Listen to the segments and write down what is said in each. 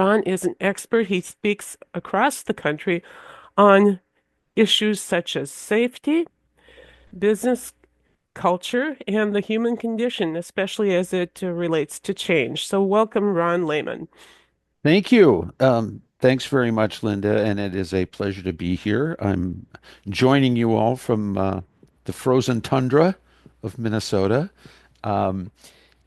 Ron is an expert. He speaks across the country on issues such as safety, business culture, and the human condition, especially as it relates to change. So, welcome, Ron Lehmann. Thank you. Thanks very much, Linda, and it is a pleasure to be here. I'm joining you all from the frozen tundra of Minnesota. Um,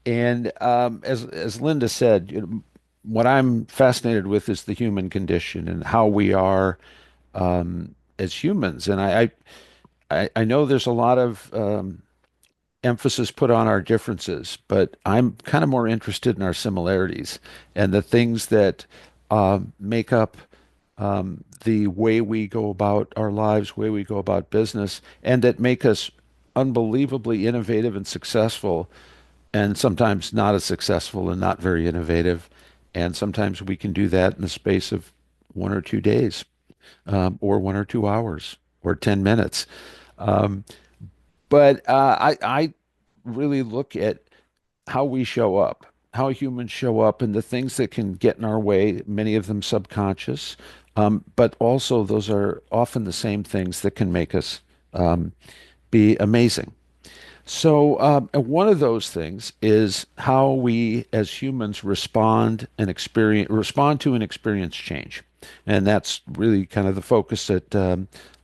and as Linda said, what I'm fascinated with is the human condition and how we are as humans. And I know there's a lot of emphasis put on our differences, but I'm kind of more interested in our similarities and the things that make up the way we go about our lives, way we go about business, and that make us unbelievably innovative and successful, and sometimes not as successful and not very innovative. And sometimes we can do that in the space of 1 or 2 days, or 1 or 2 hours, or 10 minutes. Um, but I really look at how we show up, how humans show up, and the things that can get in our way, many of them subconscious. But also, those are often the same things that can make us um, be amazing. So, and one of those things is how we as humans respond to and experience change. And that's really kind of the focus that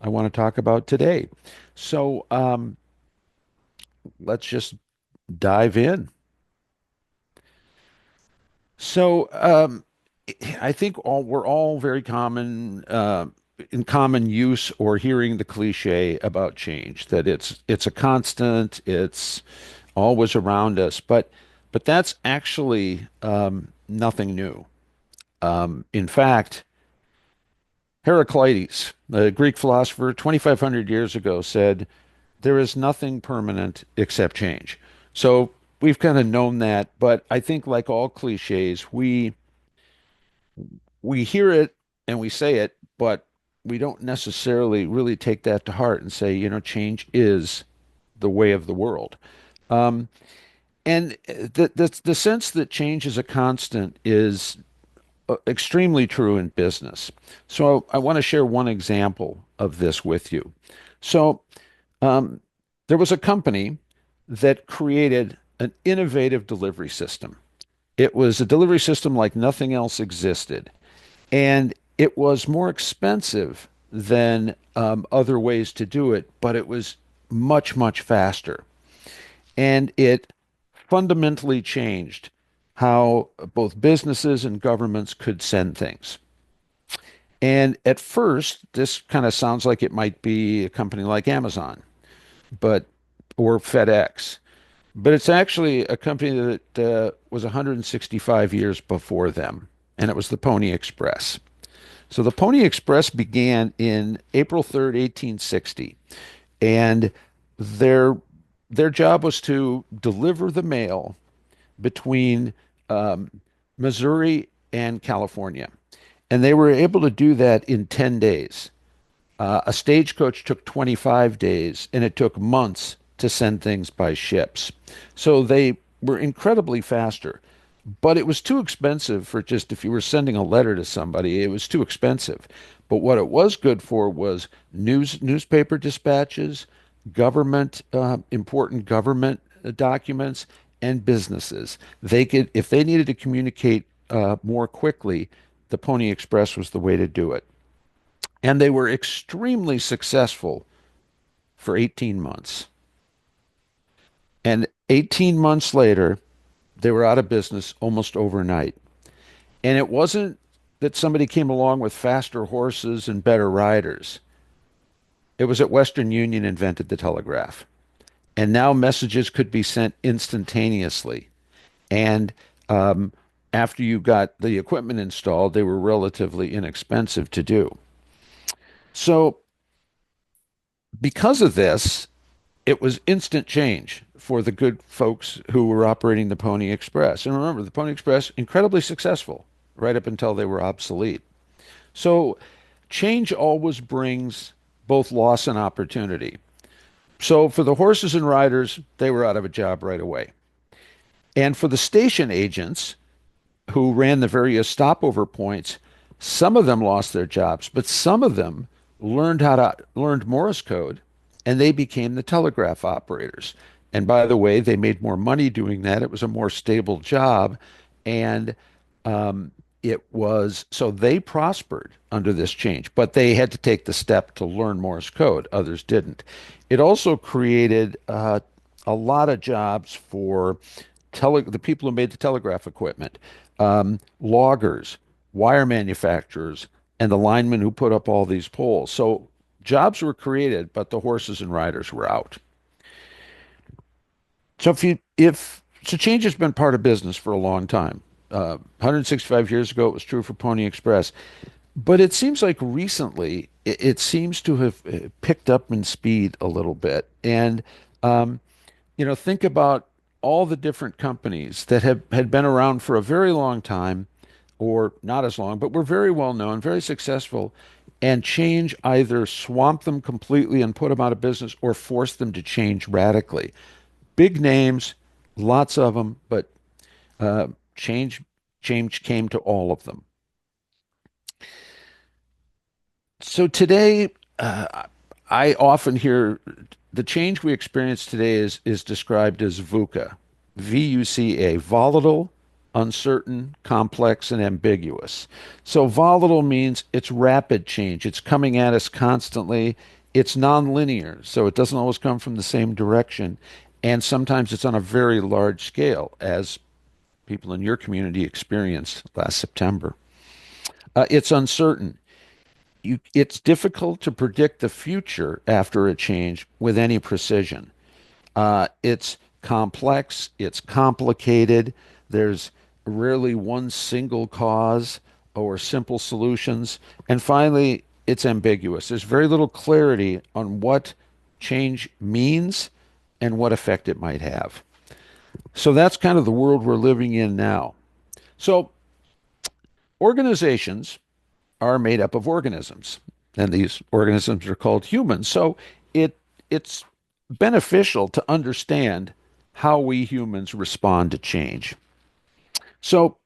I want to talk about today. So, let's just dive in. So, I think we're all very common in common use or hearing the cliche about change, that it's a constant, it's always around us, but that's actually nothing new. In fact, Heraclitus, the Greek philosopher, 2,500 years ago said, "There is nothing permanent except change." So we've kind of known that, but I think like all cliches, we hear it and we say it, but we don't necessarily really take that to heart and say, change is the way of the world. Um, and the sense that change is a constant is extremely true in business. So I want to share one example of this with you. So um, there was a company that created an innovative delivery system. It was a delivery system like nothing else existed. And it was more expensive than other ways to do it, but it was much, much faster. And it fundamentally changed how both businesses and governments could send things. And at first, this kind of sounds like it might be a company like Amazon, but or FedEx, but it's actually a company that was 165 years before them, and it was the Pony Express. So the Pony Express began in April 3rd, 1860, and their their job was to deliver the mail between um, Missouri and California, and they were able to do that in 10 days. A stagecoach took 25 days, and it took months to send things by ships. So they were incredibly faster. But it was too expensive for just if you were sending a letter to somebody, it was too expensive. But what it was good for was newspaper dispatches, important government documents, and businesses. They could, if they needed to communicate more quickly, the Pony Express was the way to do it. And they were extremely successful for 18 months. And 18 months later, they were out of business almost overnight. And it wasn't that somebody came along with faster horses and better riders. It was that Western Union invented the telegraph. And now messages could be sent instantaneously. And um, after you got the equipment installed, they were relatively inexpensive to do. So, because of this, it was instant change for the good folks who were operating the Pony Express. And remember, the Pony Express, incredibly successful right up until they were obsolete. So change always brings both loss and opportunity. So for the horses and riders, they were out of a job right away. And for the station agents, who ran the various stopover points, some of them lost their jobs, but some of them learned Morse code, and they became the telegraph operators. And by the way, they made more money doing that. It was a more stable job, and um, it was so they prospered under this change, but they had to take the step to learn Morse code. Others didn't. It also created a lot of jobs for the people who made the telegraph equipment, loggers, wire manufacturers, and the linemen who put up all these poles. So jobs were created, but the horses and riders were out. So if so, change has been part of business for a long time. 165 years ago, it was true for Pony Express, but it seems like recently it seems to have picked up in speed a little bit. And um, think about all the different companies that have had been around for a very long time, or not as long, but were very well known, very successful, and change either swamped them completely and put them out of business or forced them to change radically. Big names, lots of them, but uh, change change came to all of them. So today, I often hear the change we experience today is described as VUCA, VUCA, volatile, uncertain, complex, and ambiguous. So volatile means it's rapid change. It's coming at us constantly. It's nonlinear, so it doesn't always come from the same direction. And sometimes it's on a very large scale, as people in your community experienced last September. It's uncertain. It's difficult to predict the future after a change with any precision. It's complex, it's complicated. There's rarely one single cause or simple solutions. And finally, it's ambiguous. There's very little clarity on what change means and what effect it might have. So that's kind of the world we're living in now. So organizations are made up of organisms, and these organisms are called humans. So it's beneficial to understand how we humans respond to change. So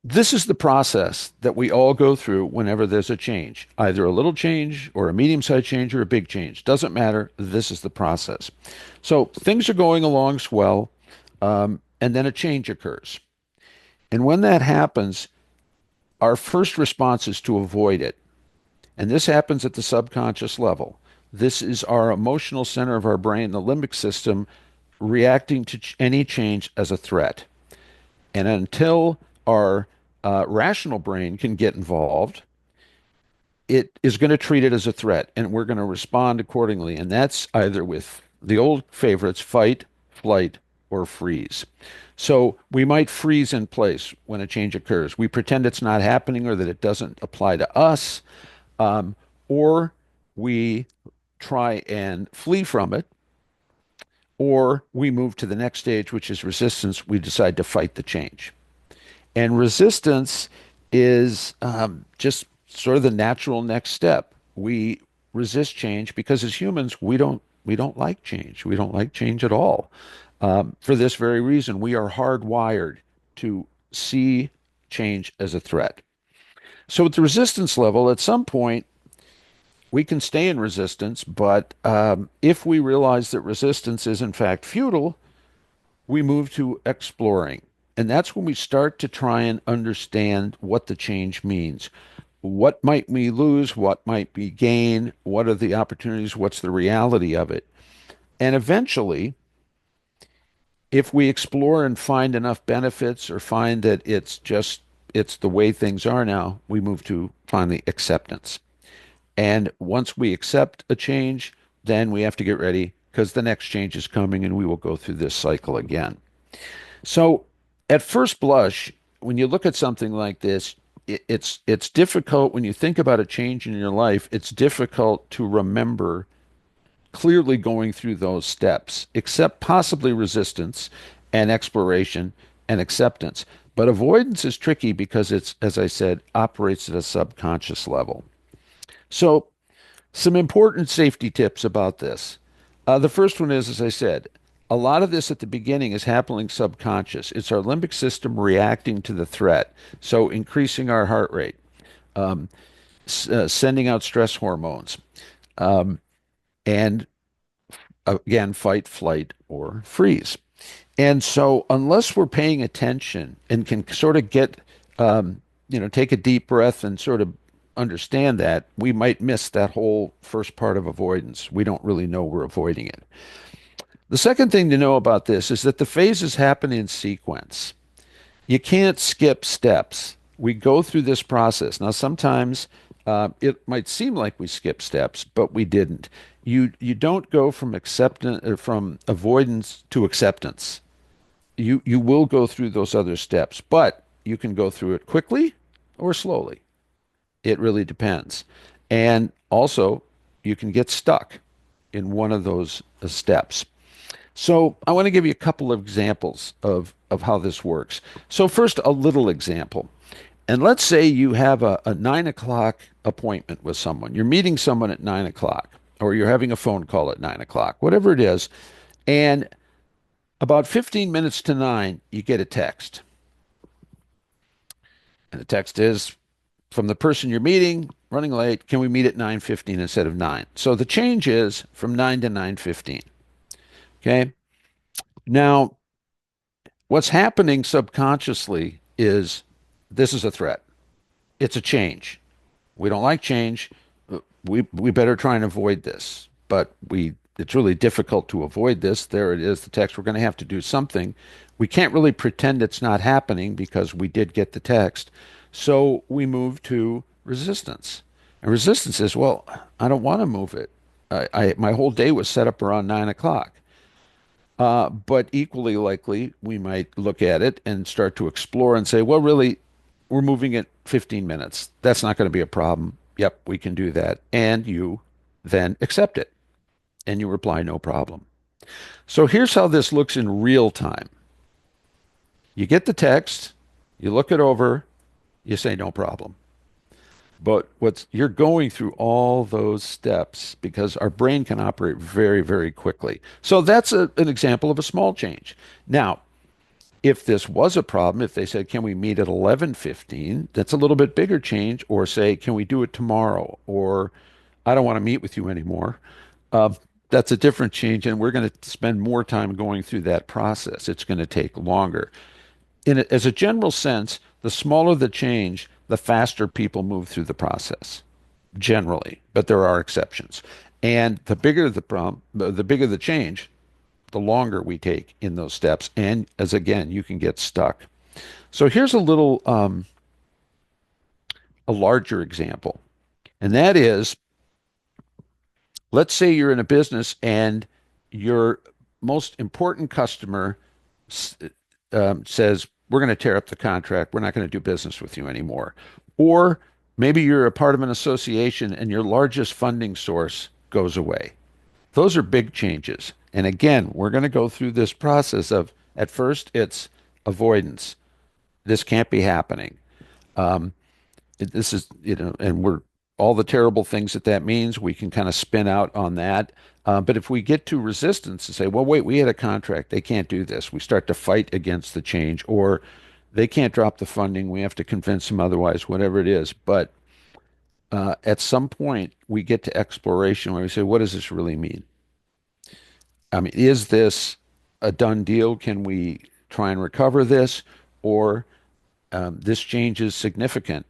this is the process that we all go through whenever there's a change, either a little change or a medium-sized change or a big change. Doesn't matter. This is the process. So things are going along swell, and then a change occurs. And when that happens, our first response is to avoid it. And this happens at the subconscious level. This is our emotional center of our brain, the limbic system, reacting to any change as a threat. And until our rational brain can get involved, it is going to treat it as a threat, and we're going to respond accordingly. And that's either with the old favorites, fight, flight, or freeze. So we might freeze in place when a change occurs. We pretend it's not happening or that it doesn't apply to us, um, or we try and flee from it, or we move to the next stage, which is resistance. We decide to fight the change. And resistance is just sort of the natural next step. We resist change because as humans, we don't like change. We don't like change at all. For this very reason, we are hardwired to see change as a threat. So at the resistance level, at some point, we can stay in resistance, but if we realize that resistance is in fact futile, we move to exploring. And that's when we start to try and understand what the change means. What might we lose? What might we gain? What are the opportunities? What's the reality of it? And eventually, if we explore and find enough benefits or find that it's the way things are now, we move to finally acceptance. And once we accept a change, then we have to get ready because the next change is coming and we will go through this cycle again. So at first blush, when you look at something like this, it's difficult when you think about a change in your life, it's difficult to remember clearly going through those steps, except possibly resistance and exploration and acceptance. But avoidance is tricky because it's, as I said, operates at a subconscious level. So, some important safety tips about this. The first one is, as I said, a lot of this at the beginning is happening subconscious. It's our limbic system reacting to the threat. So increasing our heart rate, sending out stress hormones, and again, fight, flight, or freeze. And so, unless we're paying attention and can sort of take a deep breath and sort of understand that, we might miss that whole first part of avoidance. We don't really know we're avoiding it. The second thing to know about this is that the phases happen in sequence. You can't skip steps. We go through this process. Now, sometimes it might seem like we skip steps, but we didn't. You don't go from acceptance from avoidance to acceptance. You will go through those other steps, but you can go through it quickly or slowly. It really depends. And also, you can get stuck in one of those steps. So I want to give you a couple of examples of how this works. So first, a little example. And let's say you have a 9 o'clock appointment with someone. You're meeting someone at 9 o'clock, or you're having a phone call at 9 o'clock, whatever it is. And about 15 minutes to nine, you get a text. And the text is from the person you're meeting, running late. Can we meet at 9:15 instead of 9? So the change is from 9 to 9:15. Okay. Now, what's happening subconsciously is this is a threat. It's a change. We don't like change. We better try and avoid this. But it's really difficult to avoid this. There it is, the text. We're going to have to do something. We can't really pretend it's not happening because we did get the text. So we move to resistance. And resistance is, well, I don't want to move it. My whole day was set up around 9 o'clock. But equally likely, we might look at it and start to explore and say, well, really, we're moving it 15 minutes. That's not going to be a problem. Yep, we can do that. And you then accept it and you reply, no problem. So here's how this looks in real time. You get the text, you look it over, you say, no problem. But what's you're going through all those steps because our brain can operate very, very quickly. So that's an example of a small change. Now, if this was a problem, if they said, can we meet at 11:15, that's a little bit bigger change. Or say, can we do it tomorrow? Or I don't want to meet with you anymore. Uh, that's a different change, and we're going to spend more time going through that process. It's going to take longer. As a general sense, the smaller the change, the faster people move through the process, generally, but there are exceptions. And the bigger the problem, the bigger the change, the longer we take in those steps. And as again, you can get stuck. So here's a larger example, and that is, let's say you're in a business and your most important customer says, we're going to tear up the contract. We're not going to do business with you anymore. Or maybe you're a part of an association and your largest funding source goes away. Those are big changes. And again, we're going to go through this process of, at first, it's avoidance. This can't be happening. Um, this is, and we're all the terrible things that means, we can kind of spin out on that. But if we get to resistance and say, well, wait, we had a contract, they can't do this, we start to fight against the change, or they can't drop the funding, we have to convince them otherwise, whatever it is. But at some point, we get to exploration where we say, what does this really mean? I mean, is this a done deal? Can we try and recover this? Or this change is significant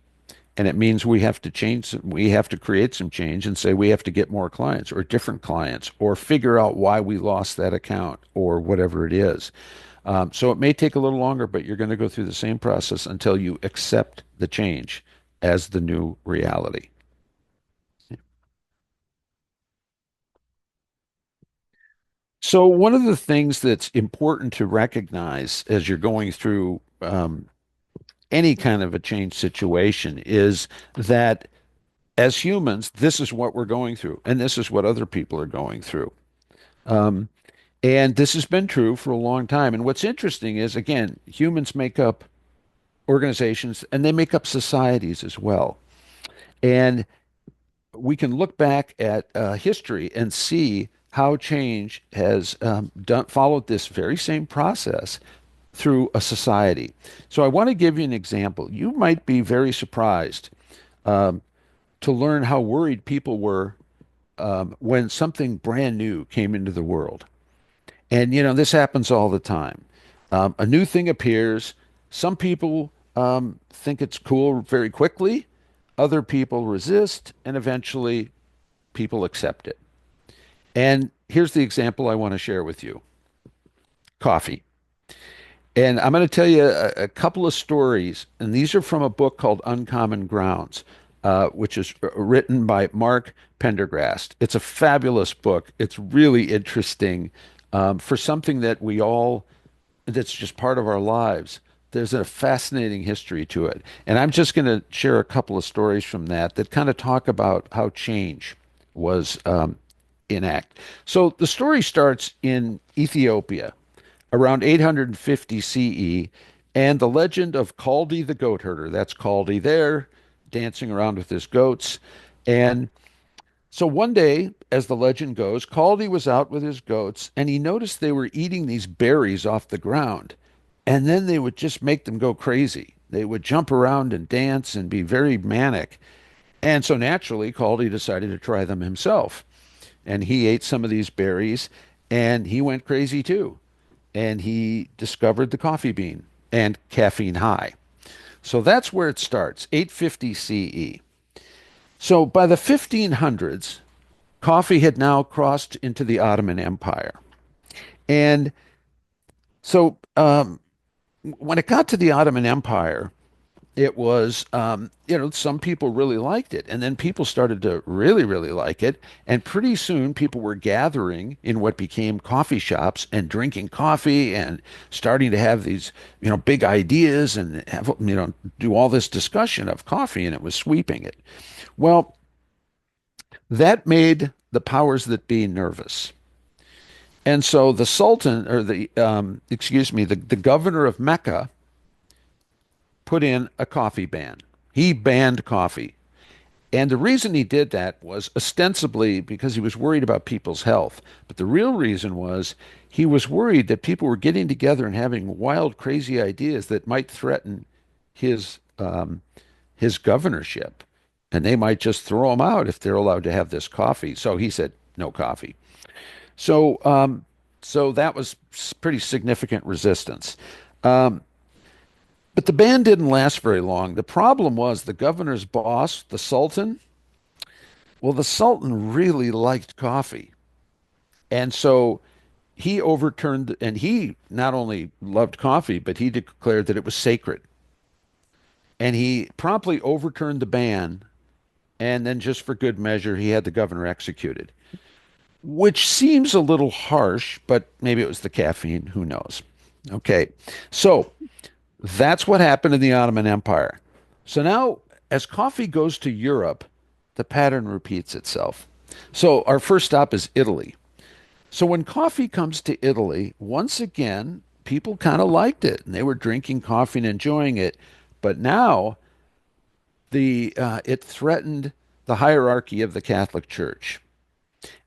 and it means we have to change, we have to create some change and say we have to get more clients or different clients or figure out why we lost that account or whatever it is. So it may take a little longer, but you're going to go through the same process until you accept the change as the new reality. So one of the things that's important to recognize as you're going through any kind of a change situation is that as humans, this is what we're going through, and this is what other people are going through. Um, and this has been true for a long time. And what's interesting is, again, humans make up organizations and they make up societies as well. And we can look back at history and see how change has followed this very same process through a society. So I want to give you an example. You might be very surprised to learn how worried people were when something brand new came into the world. And, this happens all the time. A new thing appears. Some people think it's cool very quickly. Other people resist, and eventually people accept it. And here's the example I want to share with you: coffee. And I'm going to tell you a couple of stories, and these are from a book called Uncommon Grounds, which is written by Mark Pendergrast. It's a fabulous book. It's really interesting for something that that's just part of our lives. There's a fascinating history to it. And I'm just going to share a couple of stories from that kind of talk about how change was enact. So the story starts in Ethiopia around 850 CE, and the legend of Kaldi the goat herder. That's Kaldi there, dancing around with his goats. And so one day, as the legend goes, Kaldi was out with his goats, and he noticed they were eating these berries off the ground. And then they would just make them go crazy. They would jump around and dance and be very manic. And so naturally, Kaldi decided to try them himself. And he ate some of these berries and he went crazy too. And he discovered the coffee bean and caffeine high. So that's where it starts, 850 CE. So by the 1500s, coffee had now crossed into the Ottoman Empire. And so when it got to the Ottoman Empire, it was, some people really liked it. And then people started to really, really like it. And pretty soon people were gathering in what became coffee shops and drinking coffee and starting to have these, big ideas and have, do all this discussion of coffee, and it was sweeping it. Well, that made the powers that be nervous. And so the Sultan, or the governor of Mecca put in a coffee ban. He banned coffee. And the reason he did that was ostensibly because he was worried about people's health. But the real reason was he was worried that people were getting together and having wild, crazy ideas that might threaten his his governorship. And they might just throw him out if they're allowed to have this coffee. So he said, no coffee. So so that was pretty significant resistance. Um, but the ban didn't last very long. The problem was the governor's boss, the Sultan. Well, the Sultan really liked coffee. And so he overturned, and he not only loved coffee, but he declared that it was sacred. And he promptly overturned the ban. And then, just for good measure, he had the governor executed, which seems a little harsh, but maybe it was the caffeine. Who knows? Okay. So that's what happened in the Ottoman Empire. So now, as coffee goes to Europe, the pattern repeats itself. So our first stop is Italy. So when coffee comes to Italy, once again, people kind of liked it and they were drinking coffee and enjoying it. But now it threatened the hierarchy of the Catholic Church.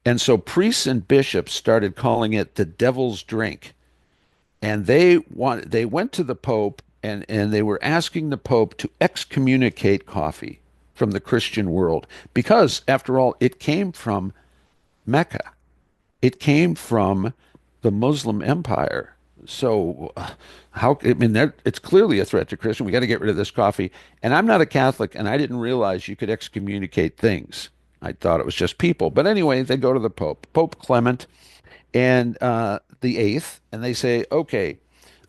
And so priests and bishops started calling it the devil's drink. And they went to the Pope and they were asking the Pope to excommunicate coffee from the Christian world because, after all, it came from Mecca. It came from the Muslim Empire. So it's clearly a threat to Christian. We got to get rid of this coffee. And I'm not a Catholic, and I didn't realize you could excommunicate things. I thought it was just people. But anyway, they go to the Pope, Pope Clement, and the eighth, and they say, okay,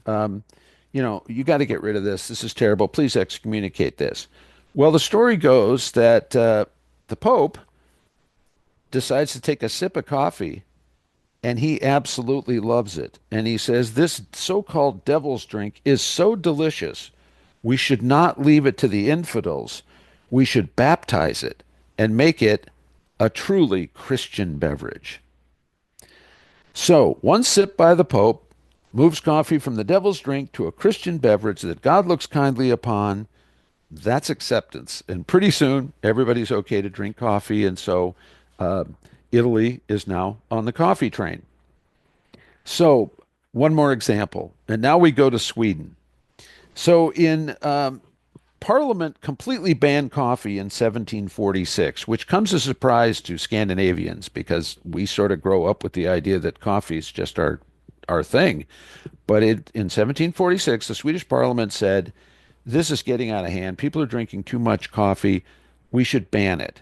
um, you got to get rid of this. This is terrible. Please excommunicate this. Well, the story goes that the Pope decides to take a sip of coffee, and he absolutely loves it. And he says, this so-called devil's drink is so delicious, we should not leave it to the infidels. We should baptize it and make it a truly Christian beverage. So, one sip by the Pope moves coffee from the devil's drink to a Christian beverage that God looks kindly upon. That's acceptance. And pretty soon, everybody's okay to drink coffee. And so, uh, Italy is now on the coffee train. So, one more example, and now we go to Sweden. So, in Parliament completely banned coffee in 1746, which comes as a surprise to Scandinavians because we sort of grow up with the idea that coffee is just our thing. But in 1746, the Swedish Parliament said, "This is getting out of hand. People are drinking too much coffee. We should ban it."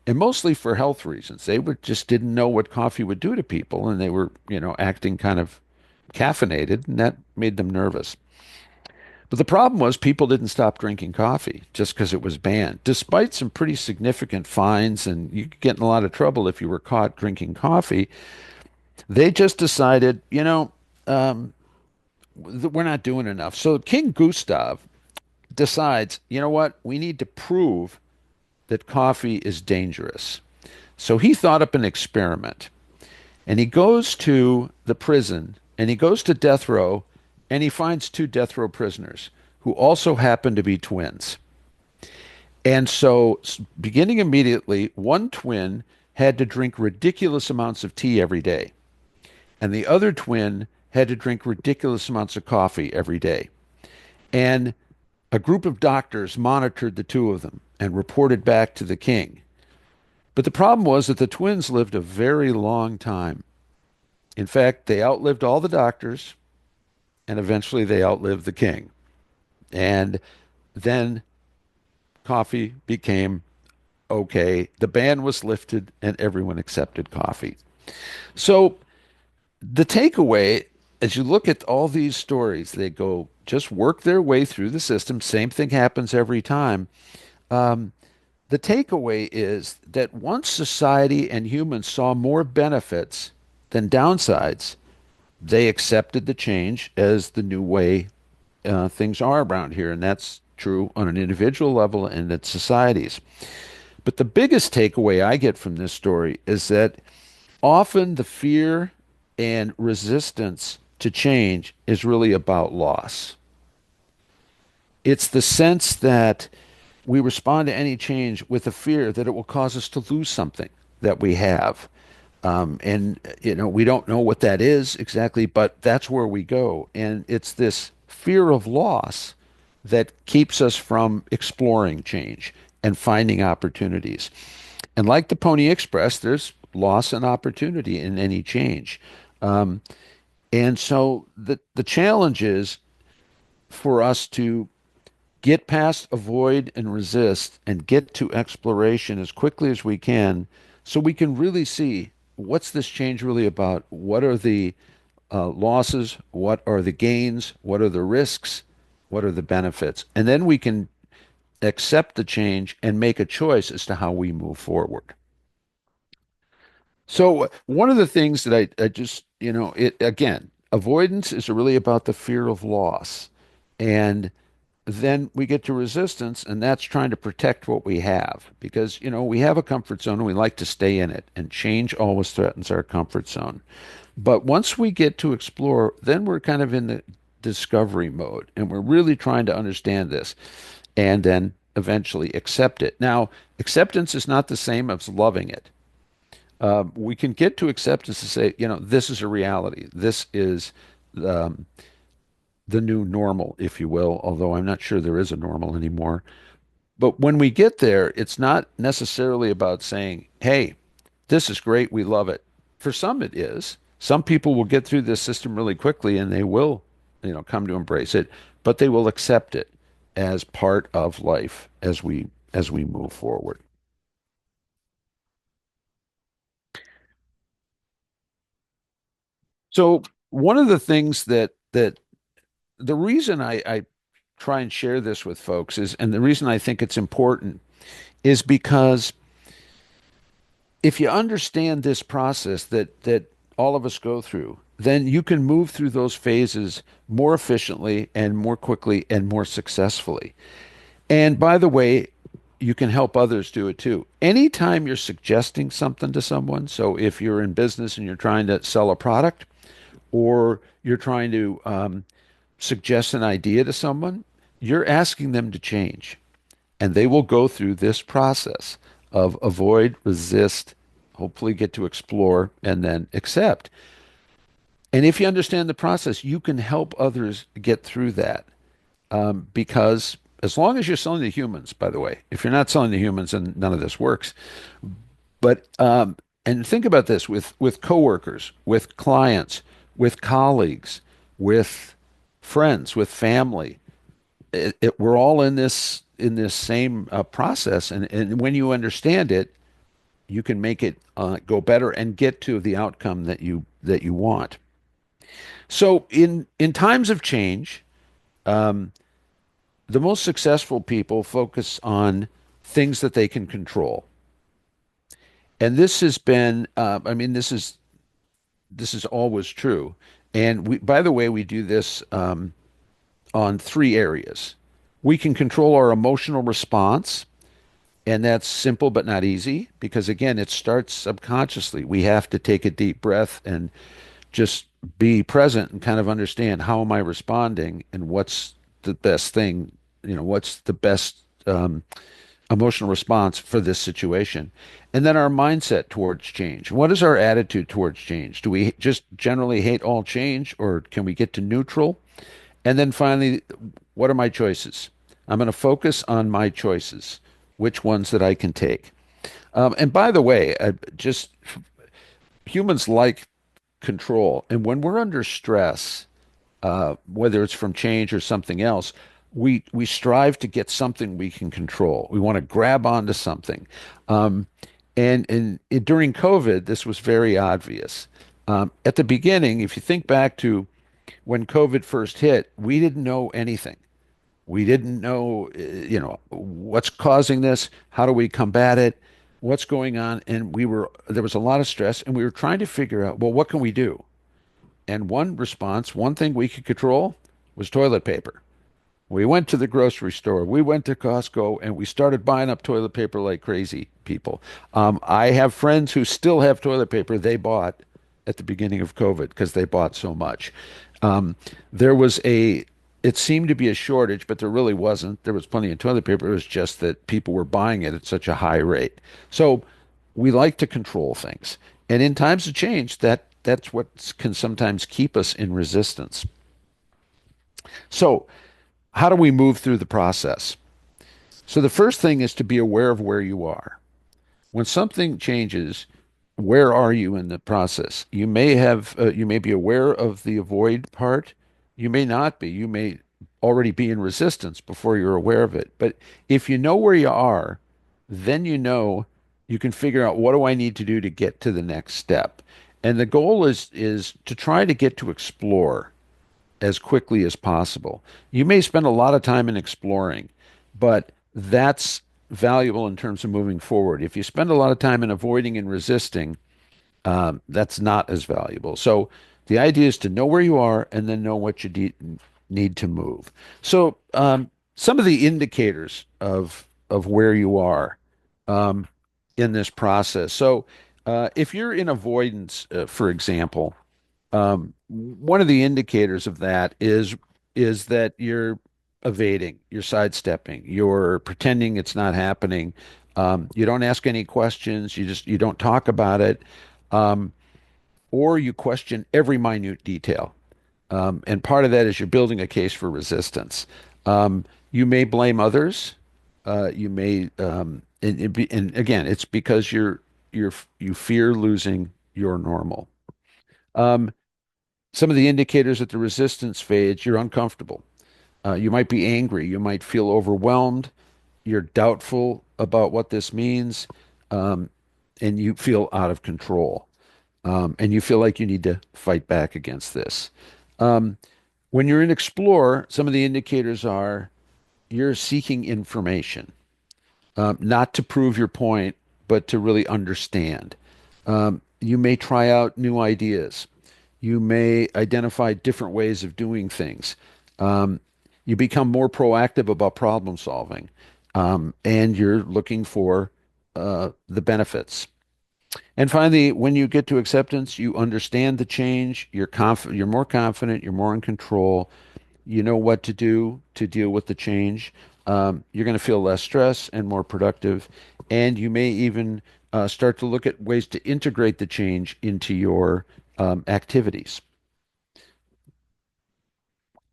And mostly for health reasons. They were just didn't know what coffee would do to people, and they were, acting kind of caffeinated, and that made them nervous. But the problem was people didn't stop drinking coffee just because it was banned, despite some pretty significant fines, and you could get in a lot of trouble if you were caught drinking coffee. They just decided, um, we're not doing enough. So King Gustav decides, you know what? We need to prove that coffee is dangerous. So he thought up an experiment, and he goes to the prison and he goes to death row, and he finds two death row prisoners who also happen to be twins. And so, beginning immediately, one twin had to drink ridiculous amounts of tea every day, and the other twin had to drink ridiculous amounts of coffee every day. And a group of doctors monitored the two of them and reported back to the king. But the problem was that the twins lived a very long time. In fact, they outlived all the doctors, and eventually they outlived the king. And then coffee became okay. The ban was lifted, and everyone accepted coffee. So the takeaway, as you look at all these stories, they go just work their way through the system. Same thing happens every time. Um, the takeaway is that once society and humans saw more benefits than downsides, they accepted the change as the new way things are around here. And that's true on an individual level and in societies. But the biggest takeaway I get from this story is that often the fear and resistance to change is really about loss. It's the sense that we respond to any change with a fear that it will cause us to lose something that we have. And, we don't know what that is exactly, but that's where we go. And it's this fear of loss that keeps us from exploring change and finding opportunities. And like the Pony Express, there's loss and opportunity in any change. Um, and so the challenge is for us to get past avoid and resist and get to exploration as quickly as we can so we can really see what's this change really about? What are the losses? What are the gains? What are the risks? What are the benefits? And then we can accept the change and make a choice as to how we move forward. So one of the things that I just, it again, avoidance is really about the fear of loss. And then we get to resistance, and that's trying to protect what we have because, we have a comfort zone and we like to stay in it, and change always threatens our comfort zone. But once we get to explore, then we're kind of in the discovery mode and we're really trying to understand this and then eventually accept it. Now, acceptance is not the same as loving it. We can get to acceptance to say, this is a reality. This is um, the new normal, if you will, although I'm not sure there is a normal anymore. But when we get there, it's not necessarily about saying, hey, this is great, we love it. For some, it is. Some people will get through this system really quickly and they will, come to embrace it, but they will accept it as part of life as we move forward. So one of the things that the reason I try and share this with folks is, and the reason I think it's important is because if you understand this process that all of us go through, then you can move through those phases more efficiently and more quickly and more successfully. And by the way, you can help others do it too. Anytime you're suggesting something to someone, so if you're in business and you're trying to sell a product or you're trying to suggest an idea to someone, you're asking them to change. And they will go through this process of avoid, resist, hopefully get to explore, and then accept. And if you understand the process, you can help others get through that. Because as long as you're selling to humans, by the way, if you're not selling to humans, then none of this works. But and think about this with coworkers, with clients, with colleagues, with friends, with family. We're all in this same process, and when you understand it, you can make it go better and get to the outcome that you want. So in times of change, um, the most successful people focus on things that they can control. And this has been, I mean, this is always true. And we, by the way, we do this on three areas. We can control our emotional response, and that's simple but not easy because, again, it starts subconsciously. We have to take a deep breath and just be present and kind of understand how am I responding and what's the best thing, what's the best emotional response for this situation. And then our mindset towards change. What is our attitude towards change? Do we just generally hate all change, or can we get to neutral? And then finally, what are my choices? I'm going to focus on my choices, which ones that I can take. And by the way, just humans like control. And when we're under stress, whether it's from change or something else, we strive to get something we can control. We want to grab onto something. Um, during COVID, this was very obvious. At the beginning, if you think back to when COVID first hit, we didn't know anything. We didn't know, what's causing this, how do we combat it, what's going on, and there was a lot of stress, and we were trying to figure out, well, what can we do? And one response, one thing we could control was toilet paper. We went to the grocery store, we went to Costco, and we started buying up toilet paper like crazy people. I have friends who still have toilet paper they bought at the beginning of COVID because they bought so much. There was it seemed to be a shortage, but there really wasn't. There was plenty of toilet paper. It was just that people were buying it at such a high rate. So we like to control things. And in times of change, that's what can sometimes keep us in resistance. So how do we move through the process? So the first thing is to be aware of where you are. When something changes, where are you in the process? You may be aware of the avoid part. You may not be. You may already be in resistance before you're aware of it. But if you know where you are, then you can figure out what do I need to do to get to the next step. And the goal is to try to get to explore as quickly as possible. You may spend a lot of time in exploring, but that's valuable in terms of moving forward. If you spend a lot of time in avoiding and resisting, that's not as valuable. So the idea is to know where you are and then know what you need to move. So some of the indicators of where you are um, in this process. So if you're in avoidance, for example, one of the indicators of that is that you're evading, you're sidestepping, you're pretending it's not happening. You don't ask any questions. You don't talk about it, um, or you question every minute detail. And part of that is you're building a case for resistance. You may blame others. You may, and again, it's because you fear losing your normal. Um, some of the indicators at the resistance phase, you're uncomfortable. You might be angry. You might feel overwhelmed. You're doubtful about what this means, um, and you feel out of control. And you feel like you need to fight back against this. Um, when you're in Explore, some of the indicators are you're seeking information, not to prove your point, but to really understand. You may try out new ideas. You may identify different ways of doing things. Um, you become more proactive about problem solving, and you're looking for the benefits. And finally, when you get to acceptance, you understand the change. You're more confident. You're more in control. You know what to do to deal with the change. You're going to feel less stress and more productive, and you may even start to look at ways to integrate the change into your activities.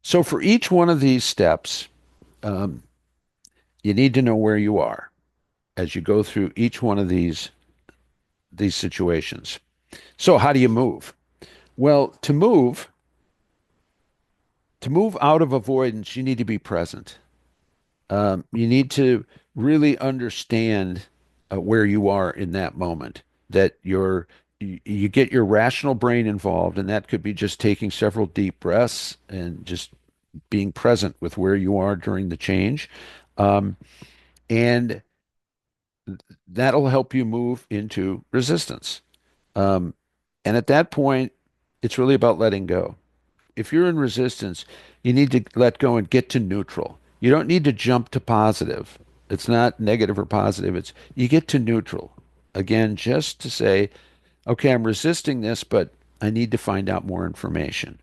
So for each one of these steps, um, you need to know where you are as you go through each one of these situations. So how do you move? Well, to move out of avoidance, you need to be present. You need to really understand where you are in that moment. That you get your rational brain involved, and that could be just taking several deep breaths and just being present with where you are during the change. Um, and that'll help you move into resistance. Um, and at that point, it's really about letting go. If you're in resistance, you need to let go and get to neutral. You don't need to jump to positive. It's not negative or positive. It's you get to neutral. Again, just to say, okay, I'm resisting this, but I need to find out more information.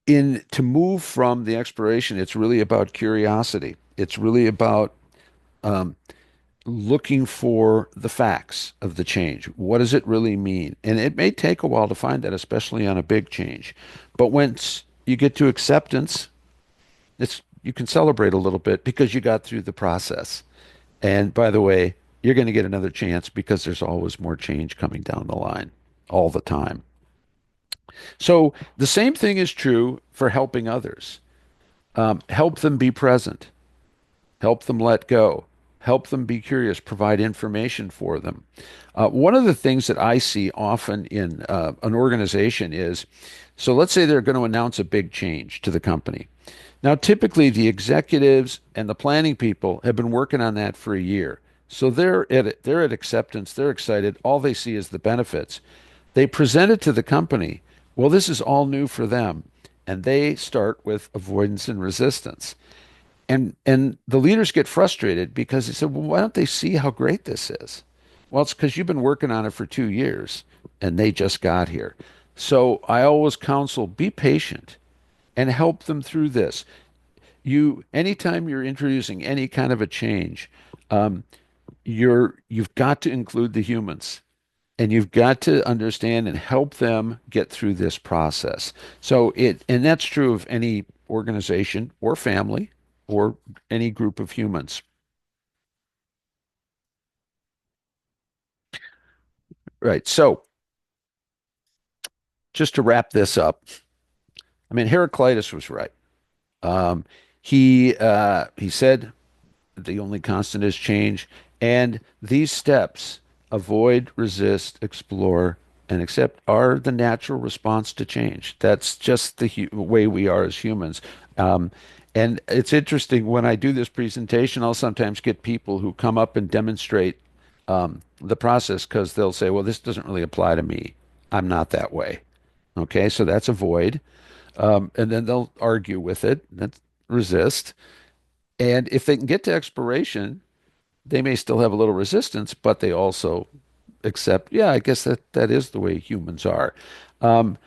In to move from the exploration, it's really about curiosity. It's really about um, looking for the facts of the change. What does it really mean? And it may take a while to find that, especially on a big change. But once you get to acceptance, it's you can celebrate a little bit because you got through the process. And by the way, you're going to get another chance because there's always more change coming down the line all the time. So the same thing is true for helping others. Help them be present. Help them let go. Help them be curious. Provide information for them. One of the things that I see often in an organization is, so let's say they're going to announce a big change to the company. Now, typically, the executives and the planning people have been working on that for a year. So they're at acceptance. They're excited. All they see is the benefits. They present it to the company. Well, this is all new for them, and they start with avoidance and resistance. And the leaders get frustrated because they said, well, why don't they see how great this is? Well, it's because you've been working on it for 2 years and they just got here. So I always counsel be patient and help them through this. Anytime you're introducing any kind of a change, um, you've got to include the humans and you've got to understand and help them get through this process. And that's true of any organization or family or any group of humans. Right. So just to wrap this up, I mean, Heraclitus was right. Um, he said the only constant is change, and these steps avoid, resist, explore, and accept are the natural response to change. That's just the way we are as humans. Um, and it's interesting when I do this presentation, I'll sometimes get people who come up and demonstrate the process because they'll say, well, this doesn't really apply to me. I'm not that way. Okay, so that's avoid. And then they'll argue with it, that's resist. And if they can get to expiration, they may still have a little resistance, but they also accept, yeah, I guess that is the way humans are. Um,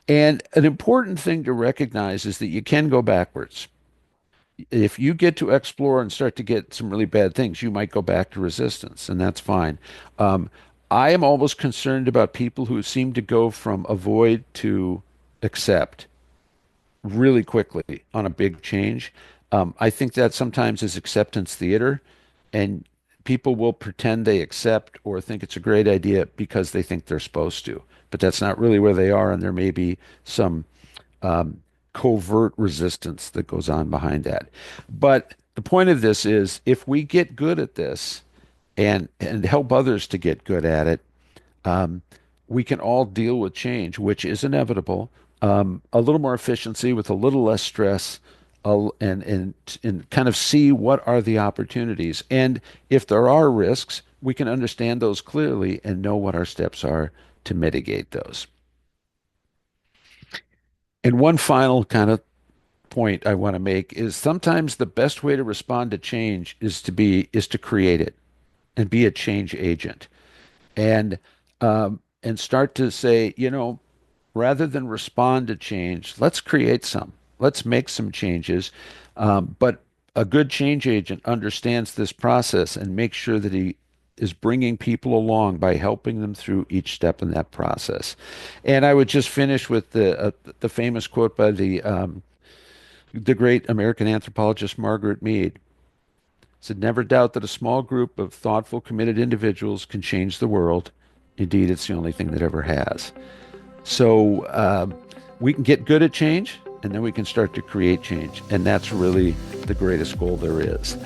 and an important thing to recognize is that you can go backwards. If you get to explore and start to get some really bad things, you might go back to resistance, and that's fine. Um, I am almost concerned about people who seem to go from avoid to accept really quickly on a big change. I think that sometimes is acceptance theater, and people will pretend they accept or think it's a great idea because they think they're supposed to, but that's not really where they are, and there may be some um, covert resistance that goes on behind that. But the point of this is if we get good at this and help others to get good at it, um, we can all deal with change, which is inevitable, a little more efficiency with a little less stress, and kind of see what are the opportunities. And if there are risks, we can understand those clearly and know what our steps are to mitigate those. And one final kind of point I want to make is sometimes the best way to respond to change is to create it and be a change agent and start to say, rather than respond to change, let's create some. Let's make some changes. But a good change agent understands this process and makes sure that he is bringing people along by helping them through each step in that process. And I would just finish with the famous quote by the great American anthropologist Margaret Mead. Said, "Never doubt that a small group of thoughtful, committed individuals can change the world. Indeed, it's the only thing that ever has." So we can get good at change, and then we can start to create change. And that's really the greatest goal there is.